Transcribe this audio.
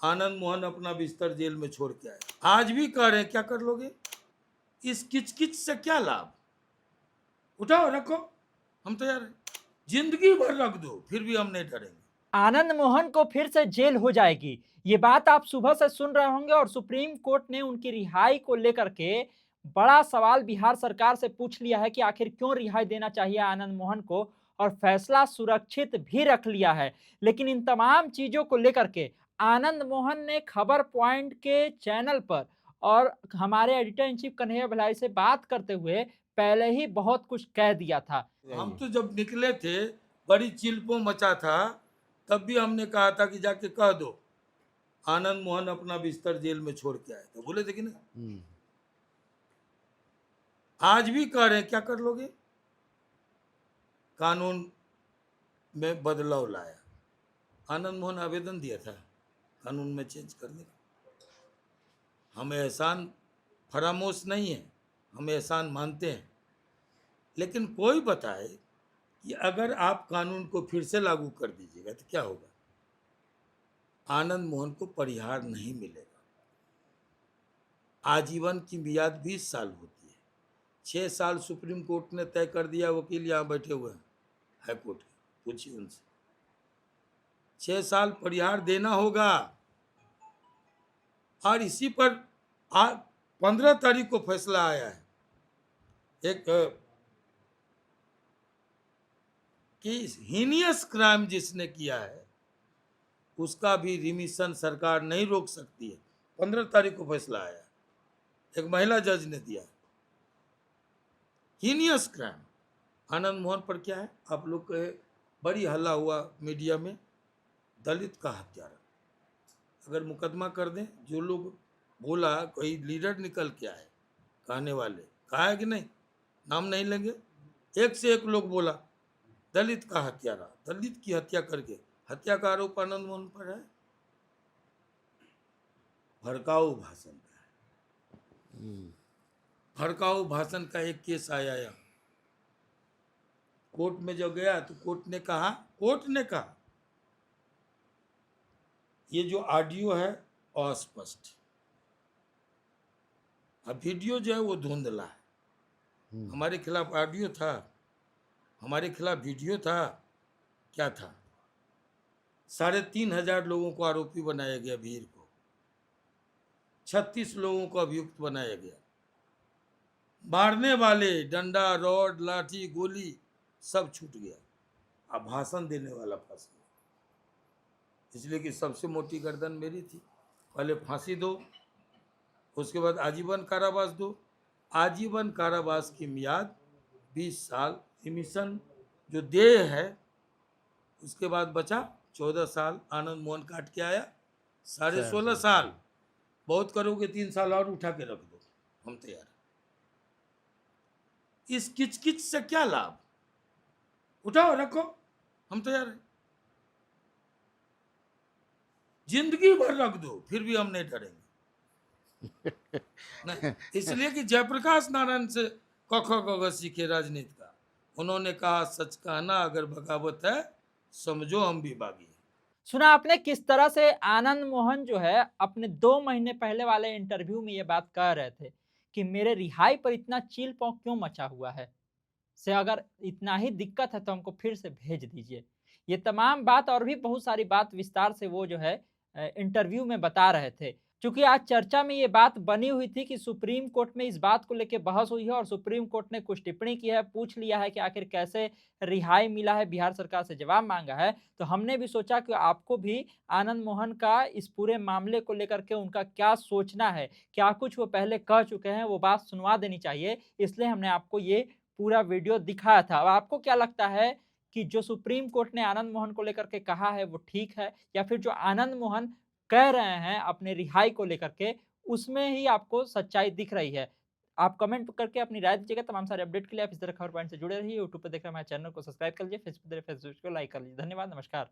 आनंद मोहन अपना बिस्तर जेल में छोड़ के आए, आज भी कह रहे हैं क्या कर लोगे? इस किचकिच से क्या लाभ? उठाओ रखो, हम तैयार हैं, जिंदगी भर रख दो फिर भी हम नहीं डरेंगे। आनंद मोहन को फिर से जेल हो जाएगी। ये बात आप सुबह से सुन रहे होंगे और सुप्रीम कोर्ट ने उनकी रिहाई को लेकर के बड़ा सवाल बिहार सरकार से पूछ लिया है कि आखिर क्यों रिहाई देना चाहिए आनंद मोहन को, और फैसला सुरक्षित भी रख लिया है। लेकिन इन तमाम चीजों को लेकर के आनंद मोहन ने खबर पॉइंट के चैनल पर और हमारे editor in chief Kanhaiya Bhilai से बात करते हुए पहले ही बहुत कुछ कह दिया था। हम तो जब निकले थे बड़ी चिल्पो मचा था, तब भी हमने कहा था कि जाके कह दो आनंद मोहन अपना बिस्तर जेल में छोड़ के आए थे, बोले थे कि नहीं? आज भी कह रहे हैं क्या कर लोगे? कानून में बदलाव लाया, आनंद मोहन आवेदन दिया था कानून में चेंज करने का। हम एहसान फरामोश नहीं है, हम एहसान मानते हैं, लेकिन कोई बताए कि अगर आप कानून को फिर से लागू कर दीजिएगा तो क्या होगा? आनंद मोहन को परिहार नहीं मिलेगा। आजीवन की मियाद 20 साल होती है, 6 साल सुप्रीम कोर्ट ने तय कर दिया, वकील यहाँ बैठे हुए हैं हाई कोर्ट के, पूछिए उनसे। 6 साल परिहार देना होगा। और इसी पर 15 तारीख को फैसला आया है एक कि हीनियस क्राइम जिसने किया है उसका भी रिमिशन सरकार नहीं रोक सकती है। 15 तारीख को फैसला आया, एक महिला जज ने दिया। हीनियस क्राइम आनंद मोहन पर क्या है? आप लोग के बड़ी हल्ला हुआ मीडिया में, दलित का हत्यारा, अगर मुकदमा कर दें, जो लोग बोला कोई लीडर निकल के आए कहने वाले, कहा है कि नहीं, नाम नहीं लेंगे, एक से एक लोग बोला दलित का हत्यारा, दलित की हत्या करके, हत्या का आरोप आनंद मोहन पर है। भड़काऊ भाषण का है, भड़काऊ भाषण का एक केस आया यहाँ कोर्ट में। जो गया तो कोर्ट ने कहा ये जो ऑडियो है अस्पष्ट, अब वीडियो जो है वो धुंधला है। हमारे खिलाफ ऑडियो था, हमारे खिलाफ वीडियो था, क्या था? 3,500 लोगों को आरोपी बनाया गया, भीड़ को 36 लोगों को अभियुक्त बनाया गया, मारने वाले डंडा रॉड लाठी गोली सब छूट गया, अब भाषण देने वाला फंस गया। इसलिए कि सबसे मोटी गर्दन मेरी थी, पहले फांसी दो, उसके बाद आजीवन कारावास दो। आजीवन कारावास की मियाद 20 साल, रिमिशन जो देय है उसके बाद बचा 14 साल। आनंद मोहन काट के आया 16.5 साल, बहुत करोगे 3 साल और उठा के रख दो, हम तैयार। इस किचकिच से क्या लाभ? उठाओ रखो, हम तैयार हैं, जिंदगी भर रख दो फिर भी हम नहीं डरेंगे। नहीं, इसलिए कि जयप्रकाश नारायण से क ख ग घ सीखे राजनीति का। उन्होंने कहा सच कहना अगर बगावत है, समझो हम भी बागी हैं। सुना आपने किस तरह से आनंद मोहन जो है अपने 2 महीने पहले वाले इंटरव्यू में ये बात कह रहे थे कि मेरे रिहाई पर इतना चील-पौ क्यों मचा हुआ है? से अगर इतना ही दिक्कत है तो हमको फिर से भेज दीजिए। ये तमाम बात और भी बहुत सारी बात विस्तार से वो जो है इंटरव्यू में बता रहे थे। चूँकि आज चर्चा में ये बात बनी हुई थी कि सुप्रीम कोर्ट में इस बात को लेके बहस हुई है और सुप्रीम कोर्ट ने कुछ टिप्पणी की है, पूछ लिया है कि आखिर कैसे रिहाई मिला है, बिहार सरकार से जवाब माँगा है। तो हमने भी सोचा कि आपको भी आनंद मोहन का इस पूरे मामले को लेकर के उनका क्या सोचना है, क्या कुछ वो पहले कह चुके हैं, वो बात सुनवा देनी चाहिए। इसलिए हमने आपको ये पूरा वीडियो दिखाया था। अब आपको क्या लगता है कि जो सुप्रीम कोर्ट ने आनंद मोहन को लेकर के कहा है वो ठीक है, या फिर जो आनंद मोहन कह रहे हैं अपने रिहाई को लेकर के, उसमें ही आपको सच्चाई दिख रही है? आप कमेंट करके अपनी राय दीजिएगा। तमाम सारे अपडेट के लिए आप इस तरह खबर पॉइंट से जुड़े रहिए। यूट्यूब पे देख रहे हैं हमारे चैनल को सब्सक्राइब कर लीजिए, फेसबुक देख रहे हैं फेसबुक को लाइक कर लीजिए। धन्यवाद, नमस्कार।